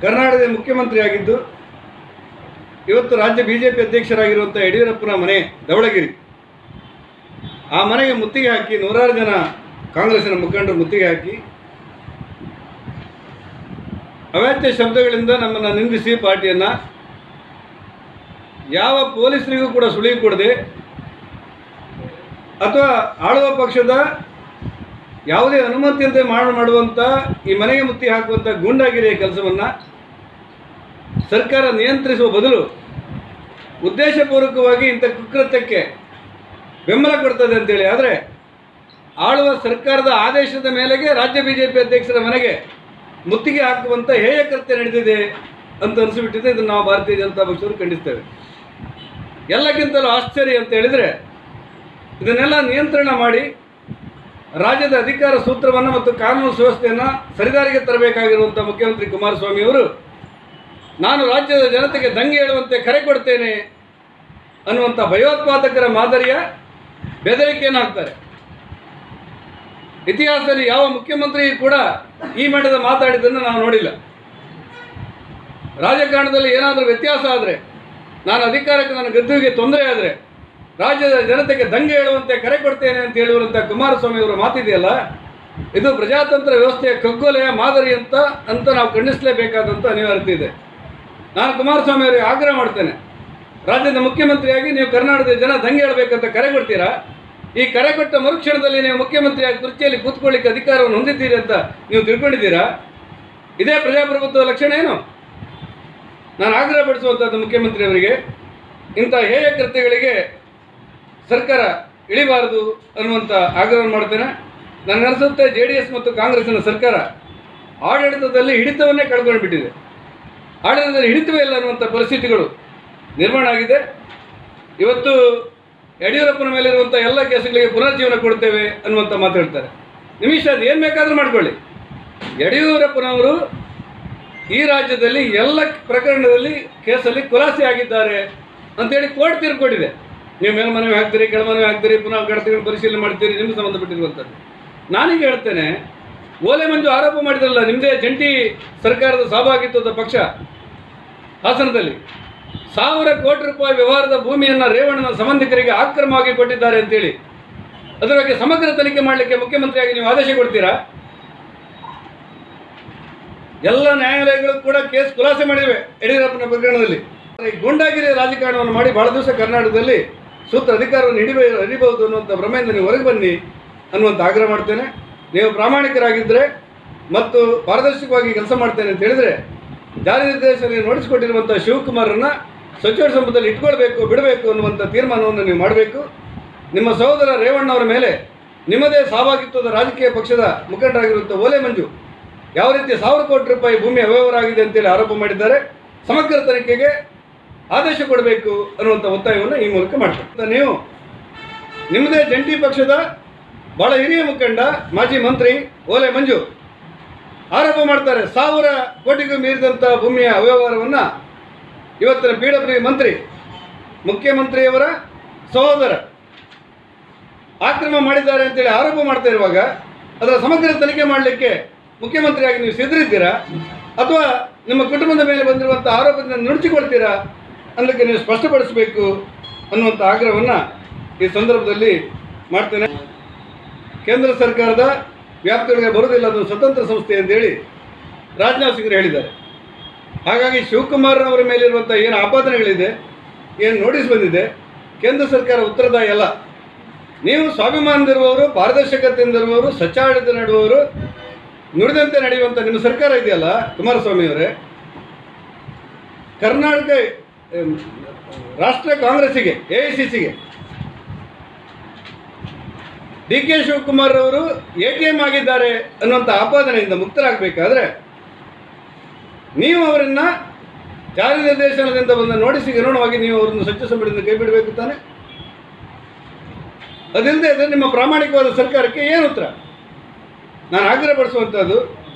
ಕರ್ನಾಟಕದ ಮುಖ್ಯಮಂತ್ರಿಯಾಗಿದ್ದು ಇವತ್ತು ರಾಜ್ಯ ಬಿಜೆಪಿ ಅಧ್ಯಕ್ಷರಾಗಿರುವಂಥ ಯಡಿಯೂರಪ್ಪನ ಮನೆ ಧವಳಗಿರಿ. ಆ ಮನೆಗೆ ಮುತ್ತಿಗೆ ಹಾಕಿ ನೂರಾರು ಜನ ಕಾಂಗ್ರೆಸ್ಸಿನ ಮುಖಂಡರು ಮುತ್ತಿಗೆ ಹಾಕಿ ಅವಾಚ್ಯ ಶಬ್ದಗಳಿಂದ ನಮ್ಮನ್ನು ನಿಂದಿಸಿ ಪಾರ್ಟಿಯನ್ನು ಯಾವ ಪೊಲೀಸರಿಗೂ ಕೂಡ ಸುಳಿವು ಕೊಡದೆ ಅಥವಾ ಆಳುವ ಪಕ್ಷದ ಯಾವುದೇ ಅನುಮತಿಯಂತೆ ಮಾಡುವಂಥ ಈ ಮನೆಗೆ ಮುತ್ತಿಗೆ ಹಾಕುವಂಥ ಗೂಂಡಾಗಿರಿಯ ಕೆಲಸವನ್ನು ಸರ್ಕಾರ ನಿಯಂತ್ರಿಸುವ ಬದಲು ಉದ್ದೇಶಪೂರ್ವಕವಾಗಿ ಇಂಥ ಕುಕೃತ್ಯಕ್ಕೆ ಬೆಂಬಲ ಕೊಡ್ತದೆ ಅಂತೇಳಿ. ಆದರೆ ಆಳುವ ಸರ್ಕಾರದ ಆದೇಶದ ಮೇಲೆಗೆ ರಾಜ್ಯ ಬಿಜೆಪಿ ಅಧ್ಯಕ್ಷರ ಮನೆಗೆ ಮುತ್ತಿಗೆ ಹಾಕುವಂಥ ಹೇಯ ಕೃತ್ಯ ನಡೆದಿದೆ ಅಂತ ಅನಿಸಿಬಿಟ್ಟಿದೆ. ಇದನ್ನು ನಾವು ಭಾರತೀಯ ಜನತಾ ಪಕ್ಷದವರು ಖಂಡಿಸ್ತೇವೆ. ಎಲ್ಲಕ್ಕಿಂತಲೂ ಆಶ್ಚರ್ಯ ಅಂತ ಹೇಳಿದರೆ, ಇದನ್ನೆಲ್ಲ ನಿಯಂತ್ರಣ ಮಾಡಿ ರಾಜ್ಯದ ಅಧಿಕಾರ ಸೂತ್ರವನ್ನು ಮತ್ತು ಕಾನೂನು ಸುವ್ಯವಸ್ಥೆಯನ್ನು ಸರಿದಾರಿಗೆ ತರಬೇಕಾಗಿರುವಂಥ ಮುಖ್ಯಮಂತ್ರಿ ಕುಮಾರಸ್ವಾಮಿಯವರು ನಾನು ರಾಜ್ಯದ ಜನತೆಗೆ ದಂಗೆ ಏಳುವಂತೆ ಕರೆ ಕೊಡ್ತೇನೆ ಅನ್ನುವಂಥ ಭಯೋತ್ಪಾದಕರ ಮಾದರಿಯ ಬೆದರಿಕೆಯನ್ನು ಹಾಕ್ತಾರೆ. ಇತಿಹಾಸದಲ್ಲಿ ಯಾವ ಮುಖ್ಯಮಂತ್ರಿ ಕೂಡ ಈ ಮಟ್ಟದ ಮಾತಾಡಿದ್ದನ್ನು ನಾವು ನೋಡಿಲ್ಲ. ರಾಜಕಾರಣದಲ್ಲಿ ಏನಾದರೂ ವ್ಯತ್ಯಾಸ ಆದರೆ, ನಾನು ಅಧಿಕಾರಕ್ಕೆ ನನ್ನ ಗದ್ದುಗೆ ತೊಂದರೆ ಆದರೆ ರಾಜ್ಯದ ಜನತೆಗೆ ದಂಗೆ ಏಳುವಂತೆ ಕರೆ ಕೊಡ್ತೇನೆ ಅಂತ ಹೇಳುವಂಥ ಕುಮಾರಸ್ವಾಮಿಯವರ ಮಾತಿದೆಯಲ್ಲ, ಇದು ಪ್ರಜಾತಂತ್ರ ವ್ಯವಸ್ಥೆಯ ಕಗ್ಗೊಲೆಯ ಮಾದರಿ ಅಂತ ನಾವು ಖಂಡಿಸಲೇಬೇಕಾದಂಥ ಅನಿವಾರ್ಯತೆ ಇದೆ. ನಾನು ಕುಮಾರಸ್ವಾಮಿ ಅವರಿಗೆ ಆಗ್ರಹ ಮಾಡ್ತೇನೆ, ರಾಜ್ಯದ ಮುಖ್ಯಮಂತ್ರಿಯಾಗಿ ನೀವು ಕರ್ನಾಟಕದ ಜನ ದಂಗೆ ಹೇಳಬೇಕಂತ ಕರೆ ಕೊಡ್ತೀರಾ? ಈ ಕರೆ ಕೊಟ್ಟ ಮರುಕ್ಷಣದಲ್ಲಿ ನೀವು ಮುಖ್ಯಮಂತ್ರಿಯಾಗಿ ಕುರ್ಚಿಯಲ್ಲಿ ಕೂತ್ಕೊಳ್ಳಿಕ್ಕೆ ಅಧಿಕಾರವನ್ನು ಹೊಂದಿದ್ದೀರಿ ಅಂತ ನೀವು ತಿಳ್ಕೊಂಡಿದ್ದೀರಾ? ಇದೇ ಪ್ರಜಾಪ್ರಭುತ್ವದ ಲಕ್ಷಣ ಏನು? ನಾನು ಆಗ್ರಹ ಪಡಿಸುವಂಥದ್ದು ಮುಖ್ಯಮಂತ್ರಿಯವರಿಗೆ, ಇಂಥ ಹೇಯ ಕೃತ್ಯಗಳಿಗೆ ಸರ್ಕಾರ ಇಳಿಬಾರದು ಅನ್ನುವಂಥ ಆಗ್ರಹವನ್ನು ಮಾಡ್ತೇನೆ. ನನಗನ್ನಿಸುತ್ತೆ JDS ಮತ್ತು ಕಾಂಗ್ರೆಸ್ಸಿನ ಸರ್ಕಾರ ಆಡಳಿತದಲ್ಲಿ ಹಿಡಿತವನ್ನೇ ಕಳ್ಕೊಂಡು ಬಿಟ್ಟಿದೆ. ಆಡಳಿತದಲ್ಲಿ ಹಿಡಿತವೇ ಇಲ್ಲ ಅನ್ನುವಂಥ ಪರಿಸ್ಥಿತಿಗಳು ನಿರ್ಮಾಣ ಆಗಿದೆ. ಇವತ್ತು ಯಡಿಯೂರಪ್ಪನ ಮೇಲಿರುವಂಥ ಎಲ್ಲ ಕೇಸುಗಳಿಗೆ ಪುನರ್ಜೀವನ ಕೊಡ್ತೇವೆ ಅನ್ನುವಂಥ ಮಾತಾಡ್ತಾರೆ. ನಿಮಿಷ ಅದು ಏನು ಬೇಕಾದರೂ ಮಾಡಿಕೊಳ್ಳಿ. ಯಡಿಯೂರಪ್ಪನವರು ಈ ರಾಜ್ಯದಲ್ಲಿ ಎಲ್ಲ ಪ್ರಕರಣದಲ್ಲಿ ಕೇಸಲ್ಲಿ ಖುಲಾಸೆ ಆಗಿದ್ದಾರೆ ಅಂತೇಳಿ ಕೋರ್ಟ್ ತೀರ್ಪು ಕೊಟ್ಟಿದೆ. ನೀವು ಮೇಲ್ಮನವಿ ಹಾಕ್ತೀರಿ, ಕೆಳಮನವಿ ಹಾಕ್ತೀರಿ, ಪುನಃ ಗಡತಿಗಳನ್ನು ಪರಿಶೀಲನೆ ಮಾಡ್ತೀರಿ, ನಿಮ್ಗೆ ಸಂಬಂಧಪಟ್ಟಿರುವಂಥದ್ದು. ನಾನೀಗ ಹೇಳ್ತೇನೆ, ಓಲೆ ಮಂಜು ಆರೋಪ ಮಾಡಿದ್ರಲ್ಲ, ನಿಮ್ಮದೇ ಜಂಟಿ ಸರ್ಕಾರದ ಸಹಭಾಗಿತ್ವದ ಪಕ್ಷ ಹಾಸನದಲ್ಲಿ 1000 ಕೋಟಿ ರೂಪಾಯಿ ವ್ಯವಹಾರದ ಭೂಮಿಯನ್ನು ರೇವಣ್ಣನ ಸಂಬಂಧಿಕರಿಗೆ ಅಕ್ರಮವಾಗಿ ಕೊಟ್ಟಿದ್ದಾರೆ ಅಂತೇಳಿ ಅದರ ಬಗ್ಗೆ ಸಮಗ್ರ ತನಿಖೆ ಮಾಡಲಿಕ್ಕೆ ಮುಖ್ಯಮಂತ್ರಿಯಾಗಿ ನೀವು ಆದೇಶ ಕೊಡ್ತೀರಾ? ಎಲ್ಲ ನ್ಯಾಯಾಲಯಗಳು ಕೂಡ ಕೇಸ್ ಖುಲಾಸೆ ಮಾಡಿವೆ ಯಡಿಯೂರಪ್ಪನ ಪ್ರಕರಣದಲ್ಲಿ. ಗೂಂಡಾಗಿರಿ ರಾಜಕಾರಣವನ್ನು ಮಾಡಿ ಬಹಳ ದಿವಸ ಕರ್ನಾಟಕದಲ್ಲಿ ಸೂತ್ರ ಅಧಿಕಾರವನ್ನು ಹಿಡಿಬಹುದು ಅನ್ನುವಂಥ ಭ್ರಮೆಯಿಂದ ನೀವು ಹೊರಗೆ ಬನ್ನಿ ಅನ್ನುವಂಥ ಆಗ್ರಹ ಮಾಡ್ತೇನೆ. ನೀವು ಪ್ರಾಮಾಣಿಕರಾಗಿದ್ದರೆ ಮತ್ತು ಪಾರದರ್ಶಕವಾಗಿ ಕೆಲಸ ಮಾಡ್ತೇನೆ ಅಂತ ಹೇಳಿದರೆ ಜಾರಿ ನಿರ್ದೇಶನ ನೋಟಿಸಿಕೊಟ್ಟಿರುವಂಥ ಶಿವಕುಮಾರನ್ನು ಸಚಿವ ಸಂಪುಟದಲ್ಲಿ ಇಟ್ಕೊಳ್ಬೇಕು, ಬಿಡಬೇಕು ಅನ್ನುವಂಥ ತೀರ್ಮಾನವನ್ನು ನೀವು ಮಾಡಬೇಕು. ನಿಮ್ಮ ಸಹೋದರ ರೇವಣ್ಣವರ ಮೇಲೆ ನಿಮ್ಮದೇ ಸಹಭಾಗಿತ್ವದ ರಾಜಕೀಯ ಪಕ್ಷದ ಮುಖಂಡರಾಗಿರುವಂಥ ಓಲೆ ಮಂಜು ಯಾವ ರೀತಿ 1000 ಕೋಟಿ ರೂಪಾಯಿ ಭೂಮಿ ಅವ್ಯವಹಾರ ಆಗಿದೆ ಅಂತೇಳಿ ಆರೋಪ ಮಾಡಿದ್ದಾರೆ. ಸಮಗ್ರ ತನಿಖೆಗೆ ಆದೇಶ ಕೊಡಬೇಕು ಅನ್ನುವಂಥ ಒತ್ತಾಯವನ್ನು ಈ ಮೂಲಕ ಮಾಡ್ತಾರೆ. ನೀವು ನಿಮ್ಮದೇ ಜಂಟಿ ಪಕ್ಷದ ಭಾಳ ಹಿರಿಯ ಮುಖಂಡ ಮಾಜಿ ಮಂತ್ರಿ ಓಲೆ ಮಂಜು ಆರೋಪ ಮಾಡ್ತಾರೆ, 1000 ಕೋಟಿಗೂ ಮೀರಿದಂಥ ಭೂಮಿಯ ಅವ್ಯವಹಾರವನ್ನು ಇವತ್ತಿನ PWD ಮಂತ್ರಿ ಮುಖ್ಯಮಂತ್ರಿಯವರ ಸಹೋದರ ಆಕ್ರಮ ಮಾಡಿದ್ದಾರೆ ಅಂತೇಳಿ ಆರೋಪ ಮಾಡ್ತಾ ಇರುವಾಗ ಅದರ ಸಮಗ್ರ ತನಿಖೆ ಮಾಡಲಿಕ್ಕೆ ಮುಖ್ಯಮಂತ್ರಿಯಾಗಿ ನೀವು ಸಿದ್ಧರಿದ್ದೀರಾ ಅಥವಾ ನಿಮ್ಮ ಕುಟುಂಬದ ಮೇಲೆ ಬಂದಿರುವಂಥ ಆರೋಪದಿಂದ ನುಣುಚಿಕೊಳ್ತೀರಾ ಅನ್ನೋಕ್ಕೆ ನೀವು ಸ್ಪಷ್ಟಪಡಿಸಬೇಕು ಅನ್ನುವಂಥ ಆಗ್ರಹವನ್ನು ಈ ಸಂದರ್ಭದಲ್ಲಿ ಮಾಡ್ತೇನೆ. ಕೇಂದ್ರ ಸರ್ಕಾರದ ವ್ಯಾಪ್ತಿಯೊಳಗೆ ಬರುವುದಿಲ್ಲ, ಅದು ಸ್ವತಂತ್ರ ಸಂಸ್ಥೆ ಅಂತೇಳಿ ರಾಜನಾಥ್ ಸಿಂಗ್ ಹೇಳಿದ್ದಾರೆ. ಹಾಗಾಗಿ ಶಿವಕುಮಾರ್ ಅವರ ಮೇಲಿರುವಂಥ ಏನು ಆಪಾದನೆಗಳಿದೆ, ಏನು ನೋಟಿಸ್ ಬಂದಿದೆ, ಕೇಂದ್ರ ಸರ್ಕಾರ ಉತ್ತರದಾಯಿ ಅಲ್ಲ. ನೀವು ಸ್ವಾಭಿಮಾನದಿರುವವರು, ಪಾರದರ್ಶಕತೆಯಿಂದಿರುವವರು, ಸಚ್ಚಾಡಳಿತ ನಡೆಯುವವರು, ನುಡಿದಂತೆ ನಡೆಯುವಂಥ ನಿಮ್ಮ ಸರ್ಕಾರ ಇದೆಯಲ್ಲ ಕುಮಾರಸ್ವಾಮಿಯವರೇ, ಕರ್ನಾಟಕ ರಾಷ್ಟ್ರ ಕಾಂಗ್ರೆಸ್ಸಿಗೆ AICCಗೆ DK ಶಿವಕುಮಾರ್ ಅವರು ATM ಆಗಿದ್ದಾರೆ ಅನ್ನುವಂಥ ಆಪಾದನೆಯಿಂದ ಮುಕ್ತರಾಗಬೇಕಾದ್ರೆ ನೀವು ಅವರನ್ನು ಜಾರಿ ನಿರ್ದೇಶನದಿಂದ ಬಂದ ನೋಟಿಸಿಗೆ ಅನುಗುಣವಾಗಿ ನೀವು ಅವರನ್ನು ಸಚಿವ ಸಂಪುಟದಿಂದ ಕೈ ಬಿಡಬೇಕು ತಾನೆ. ಅದಲ್ಲದೆ ಇದು ನಿಮ್ಮ ಪ್ರಾಮಾಣಿಕವಾದ ಸರ್ಕಾರಕ್ಕೆ ಏನು ಉತ್ತರ? ನಾನು ಆಗ್ರಹಪಡಿಸುವಂಥದ್ದು,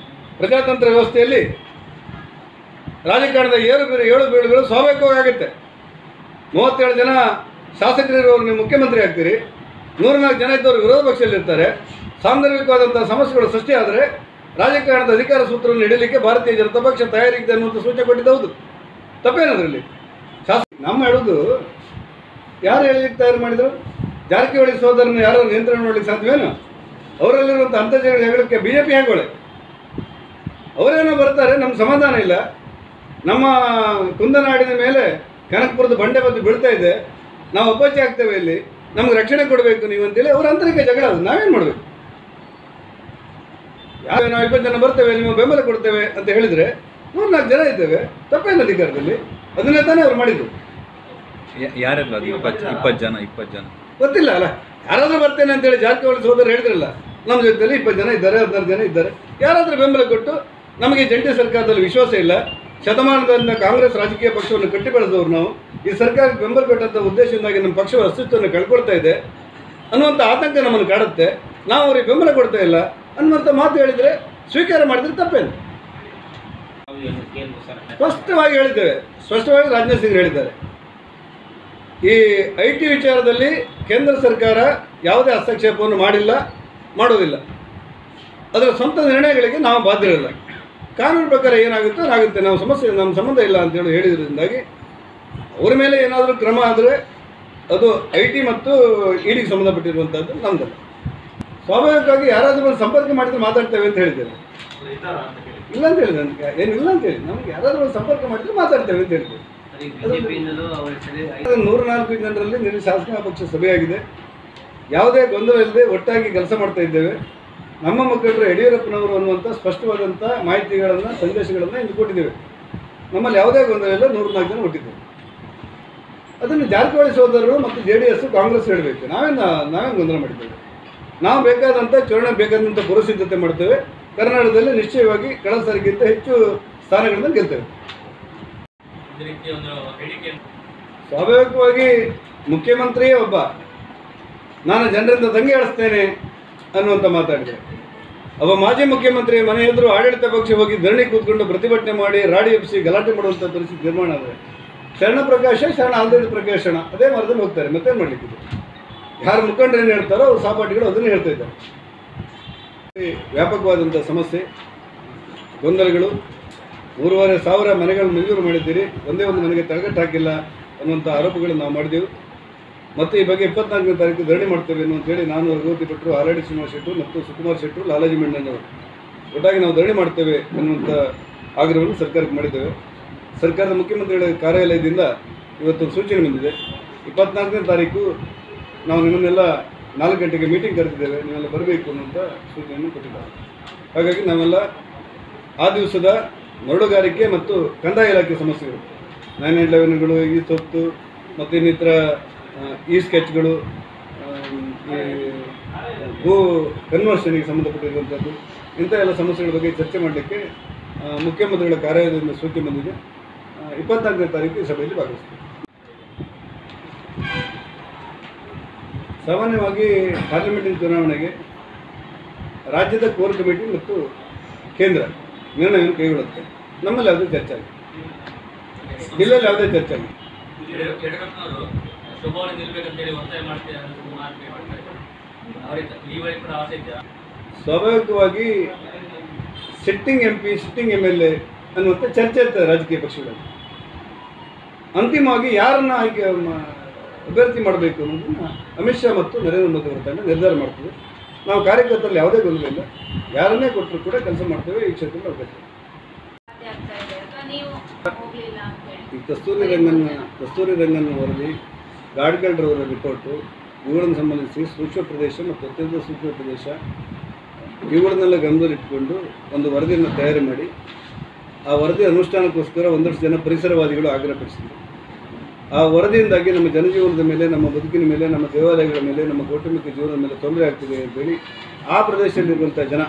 ಪ್ರಜಾತಂತ್ರ ವ್ಯವಸ್ಥೆಯಲ್ಲಿ ರಾಜಕಾರಣದ ಏಳು ಬೀಳುಗಳು ಸ್ವಾಭಾವಿಕವಾಗುತ್ತೆ. 37 ಜನ ಶಾಸಕರಿರುವವರು ನೀವು ಮುಖ್ಯಮಂತ್ರಿ ಆಗ್ತೀರಿ, 104 ಜನ ಇದ್ದವರು ವಿರೋಧ ಪಕ್ಷದಲ್ಲಿರ್ತಾರೆ. ಸಾಂದರ್ಭಿಕವಾದಂಥ ಸಮಸ್ಯೆಗಳು ಸೃಷ್ಟಿ ಆದರೆ ರಾಜಕಾರಣದ ಅಧಿಕಾರ ಸೂತ್ರವನ್ನು ಹಿಡಿಯಲಿಕ್ಕೆ ಭಾರತೀಯ ಜನತಾ ಪಕ್ಷ ತಯಾರಿದೆ ಅನ್ನುವಂಥ ಸೂಚನೆ ಕೊಟ್ಟಿದ್ದು ಹೌದು. ತಪ್ಪೇನದರಲ್ಲಿ? ನಮ್ಮ ಹೇಳೋದು ಯಾರು ಹೇಳಲಿಕ್ಕೆ ತಯಾರು ಮಾಡಿದರು? ಜಾರಕಿಹೊಳಿ ಸೋದರನ ಯಾರು ನಿಯಂತ್ರಣ ಮಾಡಲಿಕ್ಕೆ ಸಾಧ್ಯವೇನು? ಅವರಲ್ಲಿರುವಂಥ ಜಗಳಕ್ಕೆ ಬಿ ಜೆ ಪಿ ಹೇಗೋಳೆ ಅವರೇನೋ ಬರ್ತಾರೆ. ನಮ್ಮ ಸಮಾಧಾನ ಇಲ್ಲ. ನಮ್ಮ ಕುಂದನಾಡಿನ ಮೇಲೆ ಕನಕಪುರದ ಬಂಡೆ ಬದ್ದು ಬೀಳ್ತಾ ಇದೆ, ನಾವು ಅಪಚೆ ಆಗ್ತೇವೆ, ಇಲ್ಲಿ ನಮ್ಗೆ ರಕ್ಷಣೆ ಕೊಡಬೇಕು ನೀವು ಅಂತೇಳಿ ಅವ್ರ ಆಂತರಿಕ ಜಗಳ. ಅದು ನಾವೇನು ಮಾಡಬೇಕು? ನಾವು 20 ಜನ ಬರ್ತೇವೆ, ನಿಮ್ಮ ಬೆಂಬಲ ಕೊಡ್ತೇವೆ ಅಂತ ಹೇಳಿದರೆ 104 ಜನ ಇದ್ದೇವೆ, ತಪ್ಪೇನು ಅಧಿಕಾರದಲ್ಲಿ? ಅದನ್ನೇ ತಾನೇ ಅವ್ರು ಮಾಡಿದ್ದು. ಯಾರೆಲ್ಲ 20 ಜನ ಗೊತ್ತಿಲ್ಲ ಅಲ್ಲ, ಯಾರಾದರೂ ಬರ್ತೇನೆ ಅಂತೇಳಿ ಜಾರಕಿಹೊಳಿ ಸೋದರು ಹೇಳಿದ್ರಲ್ಲ, ನಮ್ಮ ಜೊತೆಯಲ್ಲಿ 20 ಜನ ಇದ್ದಾರೆ, 16 ಜನ ಇದ್ದಾರೆ. ಯಾರಾದರೂ ಬೆಂಬಲ ಕೊಟ್ಟು ನಮಗೆ ಜಂಟಿ ಸರ್ಕಾರದಲ್ಲಿ ವಿಶ್ವಾಸ ಇಲ್ಲ, ಶತಮಾನದಿಂದ ಕಾಂಗ್ರೆಸ್ ರಾಜಕೀಯ ಪಕ್ಷವನ್ನು ಕಟ್ಟಿ ಬೆಳೆದವರು ನಾವು, ಈ ಸರ್ಕಾರಕ್ಕೆ ಬೆಂಬಲ ಕೊಟ್ಟಂಥ ಉದ್ದೇಶದಿಂದಾಗಿ ನಮ್ಮ ಪಕ್ಷದ ಅಸ್ತಿತ್ವವನ್ನು ಕಳ್ಕೊಳ್ತಾ ಇದೆ ಅನ್ನುವಂಥ ಆತಂಕ ನಮ್ಮನ್ನು ಕಾಡುತ್ತೆ, ನಾವು ಅವ್ರಿಗೆ ಬೆಂಬಲ ಕೊಡ್ತಾ ಇಲ್ಲ ಅನ್ನುವಂಥ ಮಾತು ಹೇಳಿದರೆ ಸ್ವೀಕಾರ ಮಾಡಿದರೆ ತಪ್ಪೇನು? ಸ್ಪಷ್ಟವಾಗಿ ಹೇಳಿದ್ದೇವೆ, ಸ್ಪಷ್ಟವಾಗಿ ರಾಜನಾಥ್ ಸಿಂಗ್ ಹೇಳಿದ್ದಾರೆ. ಈ IT ವಿಚಾರದಲ್ಲಿ ಕೇಂದ್ರ ಸರ್ಕಾರ ಯಾವುದೇ ಹಸ್ತಕ್ಷೇಪವನ್ನು ಮಾಡಿಲ್ಲ, ಮಾಡೋದಿಲ್ಲ. ಅದರ ಸ್ವಂತ ನಿರ್ಣಯಗಳಿಗೆ ನಾವು ಬಾಧ್ಯರಿಲ್ಲ. ಕಾನೂನು ಪ್ರಕಾರ ಏನಾಗುತ್ತೋ ಅದಾಗುತ್ತೆ, ನಾವು ನಮ್ಮ ಸಂಬಂಧ ಇಲ್ಲ ಅಂತೇಳಿ ಹೇಳಿದ್ರಿಂದಾಗಿ ಅವರ ಮೇಲೆ ಏನಾದರೂ ಕ್ರಮ ಆದರೆ ಅದು IT ಮತ್ತು EDಗೆ ಸಂಬಂಧಪಟ್ಟಿರುವಂಥದ್ದು, ನಮ್ಮದಲ್ಲ. ಸ್ವಾಭಾವಿಕವಾಗಿ ಯಾರಾದರೂ ಒಂದು ಸಂಪರ್ಕ ಮಾಡಿದರೆ ಮಾತಾಡ್ತೇವೆ ಅಂತ ಹೇಳಿದ್ದೇವೆ. ಇಲ್ಲ ಅಂತ ಹೇಳಿದೆ, ನನಗೆ ಏನಿಲ್ಲ ಅಂತ ಹೇಳಿ, ನಮ್ಗೆ ಯಾರಾದರೂ ಒಂದು ಸಂಪರ್ಕ ಮಾಡಿದರೆ ಮಾತಾಡ್ತೇವೆ ಅಂತ ಹೇಳಿದ್ದೇವೆ. 104 ಜನರಲ್ಲಿ ನಿನ್ನೆ ಶಾಸಕಾಂಗ ಪಕ್ಷ ಸಭೆಯಾಗಿದೆ. ಯಾವುದೇ ಗೊಂದಲ ಇಲ್ಲದೆ ಒಟ್ಟಾಗಿ ಕೆಲಸ ಮಾಡ್ತಾ ಇದ್ದೇವೆ. ನಮ್ಮ ಮುಖಂಡರು ಯಡಿಯೂರಪ್ಪನವರು ಅನ್ನುವಂಥ ಸ್ಪಷ್ಟವಾದಂಥ ಮಾಹಿತಿಗಳನ್ನು, ಸಂದೇಶಗಳನ್ನು ಇಂದು ಕೊಟ್ಟಿದ್ದೇವೆ. ನಮ್ಮಲ್ಲಿ ಯಾವುದೇ ಗೊಂದಲ ಇಲ್ಲ, 104 ಜನ ಒಟ್ಟಿದ್ದೇವೆ. ಅದನ್ನು ಜಾರಕಿಹೊಳಿ ಸೋದರರು ಮತ್ತು JDS ಕಾಂಗ್ರೆಸ್ ಹೇಳಬೇಕು. ನಾವೇನು ಗೊಂದಲ ಮಾಡಿದ್ದೇವೆ? ನಾವು ಬೇಕಾದಂಥ ಚುನಾವಣೆ ಬೇಕಾದಂಥ ಪೂರ್ವಸಿದ್ಧತೆ ಮಾಡ್ತೇವೆ. ಕರ್ನಾಟಕದಲ್ಲಿ ನಿಶ್ಚಯವಾಗಿ ಕಳೆದ ಸಾರಿಗಿಂತ ಹೆಚ್ಚು ಸ್ಥಾನಗಳನ್ನು ಗೆಲ್ತೇವೆ. ಸ್ವಾಭಾವಿಕವಾಗಿ ಮುಖ್ಯಮಂತ್ರಿಯೇ ಒಬ್ಬ ನಾನು ಜನರಿಂದ ದಂಗೆ ಏಳಿಸ್ತೇನೆ ಅನ್ನುವಂಥ ಮಾತಾಡಿದೆ. ಒಬ್ಬ ಮಾಜಿ ಮುಖ್ಯಮಂತ್ರಿ ಮನೆ ಎದುರು ಆಡಳಿತ ಪಕ್ಷ ಹೋಗಿ ಧರಣಿ ಕೂತ್ಕೊಂಡು ಪ್ರತಿಭಟನೆ ಮಾಡಿ ರಾಡಿ ಎಬ್ಬಿಸಿ ಗಲಾಟೆ ಮಾಡುವಂಥ ಪರಿಸ್ಥಿತಿ ನಿರ್ಮಾಣ ಆದರೆ ಶರಣ ಪ್ರಕಾಶ, ಶರಣ ಅಲ್ದೇದ ಪ್ರಕಾಶನ ಅದೇ ಮಾರ್ಗದಲ್ಲಿ ಹೋಗ್ತಾರೆ. ಮತ್ತೇನು ಮಾಡಲಿಕ್ಕಿದೆ? ಯಾರು ಮುಖಂಡರು ಏನು ಹೇಳ್ತಾರೋ ಅವ್ರ ಸಹಪಾಠಿಗಳು ಅದನ್ನೇ ಹೇಳ್ತಾ ಇದ್ದಾರೆ. ವ್ಯಾಪಕವಾದಂಥ ಸಮಸ್ಯೆ, ಗೊಂದಲಗಳು. 3,500 ಮನೆಗಳನ್ನು ಮಂಜೂರು ಮಾಡಿದ್ದೀರಿ, ಒಂದೇ ಒಂದು ಮನೆಗೆ ತಡೆಗಟ್ಟು ಹಾಕಿಲ್ಲ ಅನ್ನುವಂಥ ಆರೋಪಗಳನ್ನು ನಾವು ಮಾಡಿದೆವು. ಮತ್ತು ಈ ಬಗ್ಗೆ 24ನೇ ತಾರೀಕು ಧರಣಿ ಮಾಡ್ತೇವೆ ಅಂತೇಳಿ ನಾನು, ರಘುಪತಿ ಭಟ್ರು, ಆರ್ಡಿ ಶ್ರೀನಿವಾಸ ಶೆಟ್ಟರು ಮತ್ತು ಸುಕುಮಾರ್ ಶೆಟ್ಟರು, ಲಾಲಾಜಿ ಮೆಂಡಣ್ಣವರು ಒಟ್ಟಾಗಿ ನಾವು ಧರಣಿ ಮಾಡ್ತೇವೆ ಅನ್ನುವಂಥ ಆಗ್ರಹವನ್ನು ಸರ್ಕಾರಕ್ಕೆ ಮಾಡಿದ್ದೇವೆ. ಸರ್ಕಾರದ ಮುಖ್ಯಮಂತ್ರಿಗಳ ಕಾರ್ಯಾಲಯದಿಂದ ಇವತ್ತು ಸೂಚನೆ ಬಂದಿದೆ. 24ನೇ ತಾರೀಕು ನಾವು ನಿಮ್ಮನ್ನೆಲ್ಲ 4 ಗಂಟೆಗೆ ಮೀಟಿಂಗ್ ಕರೆದಿದ್ದೇವೆ, ನೀವೆಲ್ಲ ಬರಬೇಕು ಅನ್ನುವಂಥ ಸೂಚನೆಯನ್ನು ಕೊಟ್ಟಿದ್ದಾರೆ. ಹಾಗಾಗಿ ನಾವೆಲ್ಲ ಆ ದಿವಸದ ಮರಳುಗಾರಿಕೆ ಮತ್ತು ಕಂದಾಯ ಇಲಾಖೆ ಸಮಸ್ಯೆಗಳು, 911ಗಳು, ಈ ಸೊತ್ತು ಮತ್ತು ಇನ್ನಿತರ ಈ ಸ್ಕೆಚ್ಗಳು, ಭೂ ಕನ್ವರ್ಷನ್ಗೆ ಸಂಬಂಧಪಟ್ಟಿರುವಂಥದ್ದು, ಇಂಥ ಎಲ್ಲ ಸಮಸ್ಯೆಗಳ ಬಗ್ಗೆ ಚರ್ಚೆ ಮಾಡಲಿಕ್ಕೆ ಮುಖ್ಯಮಂತ್ರಿಗಳ ಕಾರ್ಯಾಲಯದಿಂದ ಸೂಚನೆ ಬಂದಿದೆ. 24ನೇ ತಾರೀಕು ಈ ಸಭೆಯಲ್ಲಿ ಭಾಗವಹಿಸ್ತೀವಿ. ಸಾಮಾನ್ಯವಾಗಿ ಪಾರ್ಲಿಮೆಂಟಿನ ಚುನಾವಣೆಗೆ ರಾಜ್ಯದ ಕೋರ್ ಕಮಿಟಿ ಮತ್ತು ಕೇಂದ್ರ ನಿರ್ಣಯವನ್ನು ಕೈಗೊಳ್ಳುತ್ತೆ. ನಮ್ಮಲ್ಲಿ ಯಾವುದೇ ಚರ್ಚೆ ಆಗಿದೆ, ಜಿಲ್ಲೆಯಲ್ಲಿ ಯಾವುದೇ ಚರ್ಚೆ ಆಗಿದೆ. ಸ್ವಾಭಾವಿಕವಾಗಿ ಸಿಟ್ಟಿಂಗ್ MP, ಸಿಟ್ಟಿಂಗ್ MLA ಅನ್ನುವಂಥ ಚರ್ಚೆ ಇರ್ತದೆ ರಾಜಕೀಯ ಪಕ್ಷಗಳಲ್ಲಿ. ಅಂತಿಮವಾಗಿ ಯಾರನ್ನು ಆಯ್ಕೆ ಅಭ್ಯರ್ಥಿ ಮಾಡಬೇಕು ಅನ್ನೋದನ್ನು ಅಮಿತ್ ಶಾ ಮತ್ತು ನರೇಂದ್ರ ಮೋದಿ ಅವರ ತಂಡ ನಿರ್ಧಾರ ಮಾಡ್ತದೆ. ನಾವು ಕಾರ್ಯಕರ್ತರಲ್ಲಿ ಯಾವುದೇ ಗೊಂದಲ ಇಲ್ಲ, ಯಾರನ್ನೇ ಕೊಟ್ಟರು ಕೂಡ ಕೆಲಸ ಮಾಡ್ತೇವೆ. ಈ ಕ್ಷೇತ್ರದಲ್ಲಿ ಹೋಗ್ತೇವೆ. ಈ ಕಸ್ತೂರಿ ರಂಗನ್ ವರದಿ, ಗಾಡ್ಗಲ್ರವರ ರಿಪೋರ್ಟು, ಇವುಗಳನ್ನು ಸಂಬಂಧಿಸಿ ಸೂಕ್ಷ್ಮ ಪ್ರದೇಶ ಮತ್ತು ಅತ್ಯಂತ ಸೂಕ್ಷ್ಮ ಪ್ರದೇಶ ಇವುಗಳನ್ನೆಲ್ಲ ಗಮನದಲ್ಲಿಟ್ಟುಕೊಂಡು ಒಂದು ವರದಿಯನ್ನು ತಯಾರಿ ಮಾಡಿ ಆ ವರದಿ ಅನುಷ್ಠಾನಕ್ಕೋಸ್ಕರ ಒಂದಷ್ಟು ಜನ ಪರಿಸರವಾದಿಗಳು ಆಗ್ರಹಪಡಿಸಿದರು. ಆ ವರದಿಯಿಂದಾಗಿ ನಮ್ಮ ಜನಜೀವನದ ಮೇಲೆ, ನಮ್ಮ ಬದುಕಿನ ಮೇಲೆ, ನಮ್ಮ ದೇವಾಲಯಗಳ ಮೇಲೆ, ನಮ್ಮ ಕೌಟುಂಬಿಕ ಜೀವನದ ಮೇಲೆ ತೊಂದರೆ ಆಗ್ತಿದೆ ಅಂತೇಳಿ ಆ ಪ್ರದೇಶದಲ್ಲಿರುವಂಥ ಜನ,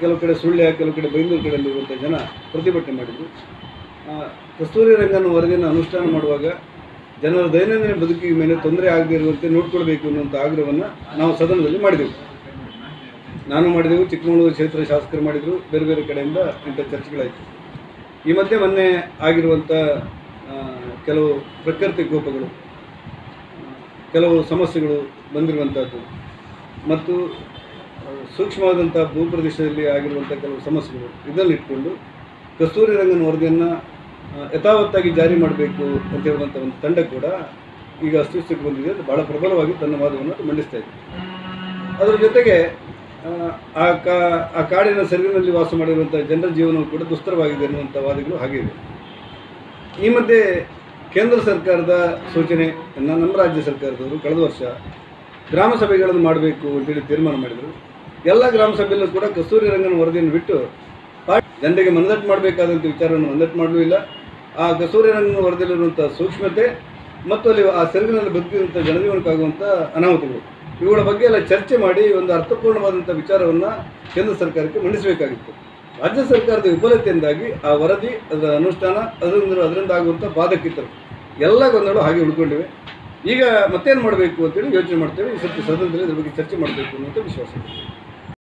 ಕೆಲವು ಕಡೆ ಸುಳ್ಯ, ಕೆಲವು ಕಡೆ ಬೈಂದೂರು ಕಡೆಯಲ್ಲಿರುವಂಥ ಜನ ಪ್ರತಿಭಟನೆ ಮಾಡಿದರು. ಕಸ್ತೂರಿ ರಂಗನ್ ವರದಿಯನ್ನು ಅನುಷ್ಠಾನ ಮಾಡುವಾಗ ಜನರ ದೈನಂದಿನ ಬದುಕಿನ ಮೇಲೆ ತೊಂದರೆ ಆಗದೇ ಇರುವಂತೆ ನೋಡಿಕೊಳ್ಬೇಕು ಅನ್ನುವಂಥ ಆಗ್ರಹವನ್ನು ನಾವು ಸದನದಲ್ಲಿ ಮಾಡಿದೆವು. ನಾನು ಮಾಡಿದೆವು, ಚಿಕ್ಕಮಗಳೂರು ಕ್ಷೇತ್ರ ಶಾಸಕರು ಮಾಡಿದರು, ಬೇರೆ ಬೇರೆ ಕಡೆಯಿಂದ ಇಂಥ ಚರ್ಚೆಗಳಾಯಿತು. ಈ ಮಧ್ಯೆ ಮೊನ್ನೆ ಆಗಿರುವಂಥ ಕೆಲವು ಪ್ರಕೃತಿ ಕೋಪಗಳು, ಕೆಲವು ಸಮಸ್ಯೆಗಳು ಬಂದಿರುವಂಥದ್ದು ಮತ್ತು ಸೂಕ್ಷ್ಮವಾದಂಥ ಭೂಪ್ರದೇಶದಲ್ಲಿ ಆಗಿರುವಂಥ ಕೆಲವು ಸಮಸ್ಯೆಗಳು ಇದನ್ನು ಇಟ್ಕೊಂಡು ಕಸ್ತೂರಿ ರಂಗನ್ ವರದಿಯನ್ನು ಯಥಾವತ್ತಾಗಿ ಜಾರಿ ಮಾಡಬೇಕು ಅಂತ ಹೇಳುವಂಥ ಒಂದು ತಂಡ ಕೂಡ ಈಗ ಅಸ್ತಿತ್ವಕ್ಕೆ ಬಂದಿದೆ. ಅದು ಭಾಳ ಪ್ರಬಲವಾಗಿ ತನ್ನ ವಾದವನ್ನು ಮಂಡಿಸ್ತಾ ಇದೆ. ಅದರ ಜೊತೆಗೆ ಆ ಕಾಡಿನ ಸೆರಗಿನಲ್ಲಿ ವಾಸ ಮಾಡಿರುವಂಥ ಜನರ ಜೀವನವು ಕೂಡ ದುಸ್ತರವಾಗಿದೆ ಅನ್ನುವಂಥ ವಾದಗಳು ಹಾಗೆ ಇದೆ. ಈ ಮಧ್ಯೆ ಕೇಂದ್ರ ಸರ್ಕಾರದ ಸೂಚನೆಯನ್ನು ನಮ್ಮ ರಾಜ್ಯ ಸರ್ಕಾರದವರು ಕಳೆದ ವರ್ಷ ಗ್ರಾಮ ಸಭೆಗಳನ್ನು ಮಾಡಬೇಕು ಅಂತೇಳಿ ತೀರ್ಮಾನ ಮಾಡಿದರು. ಎಲ್ಲ ಗ್ರಾಮ ಸಭೆಯಲ್ಲೂ ಕೂಡ ಕಸ್ತೂರಿ ರಂಗನ ವರದಿಯನ್ನು ಬಿಟ್ಟು ಜನರಿಗೆ ಮನದಟ್ಟು ಮಾಡಬೇಕಾದಂಥ ವಿಚಾರವನ್ನು ಮನದಟ್ಟು ಮಾಡಲೂ ಇಲ್ಲ. ಆ ಕಸ್ತೂರಿ ರಂಗನ ವರದಿಯಲ್ಲಿರುವಂಥ ಸೂಕ್ಷ್ಮತೆ ಮತ್ತು ಅಲ್ಲಿ ಆ ಸೆರಗಿನಲ್ಲಿ ಬದುಕಿರುವಂಥ ಜನಜೀವನಕ್ಕಾಗುವಂಥ ಅನಾಹುತಗಳು ಇವುಗಳ ಬಗ್ಗೆ ಎಲ್ಲ ಚರ್ಚೆ ಮಾಡಿ ಒಂದು ಅರ್ಥಪೂರ್ಣವಾದಂಥ ವಿಚಾರವನ್ನು ಕೇಂದ್ರ ಸರ್ಕಾರಕ್ಕೆ ಮಂಡಿಸಬೇಕಾಗಿತ್ತು. ರಾಜ್ಯ ಸರ್ಕಾರದ ವಿಫಲತೆಯಿಂದಾಗಿ ಆ ವರದಿ, ಅದರ ಅನುಷ್ಠಾನ, ಅದರಿಂದ ಆಗುವಂಥ ಬಾಧಕಿತ್ತರು ಎಲ್ಲ ಗೊಂದಲಗಳು ಹಾಗೆ ಉಳ್ಕೊಂಡಿವೆ. ಈಗ ಮತ್ತೇನು ಮಾಡಬೇಕು ಅಂತೇಳಿ ಯೋಚನೆ ಮಾಡ್ತೇವೆ. ಈ ಸರ್ತಿ ಸದನದಲ್ಲಿ ಇದ್ರ ಬಗ್ಗೆ ಚರ್ಚೆ ಮಾಡಬೇಕು ಅನ್ನುವಂಥ ವಿಶ್ವಾಸ ಇದೆ.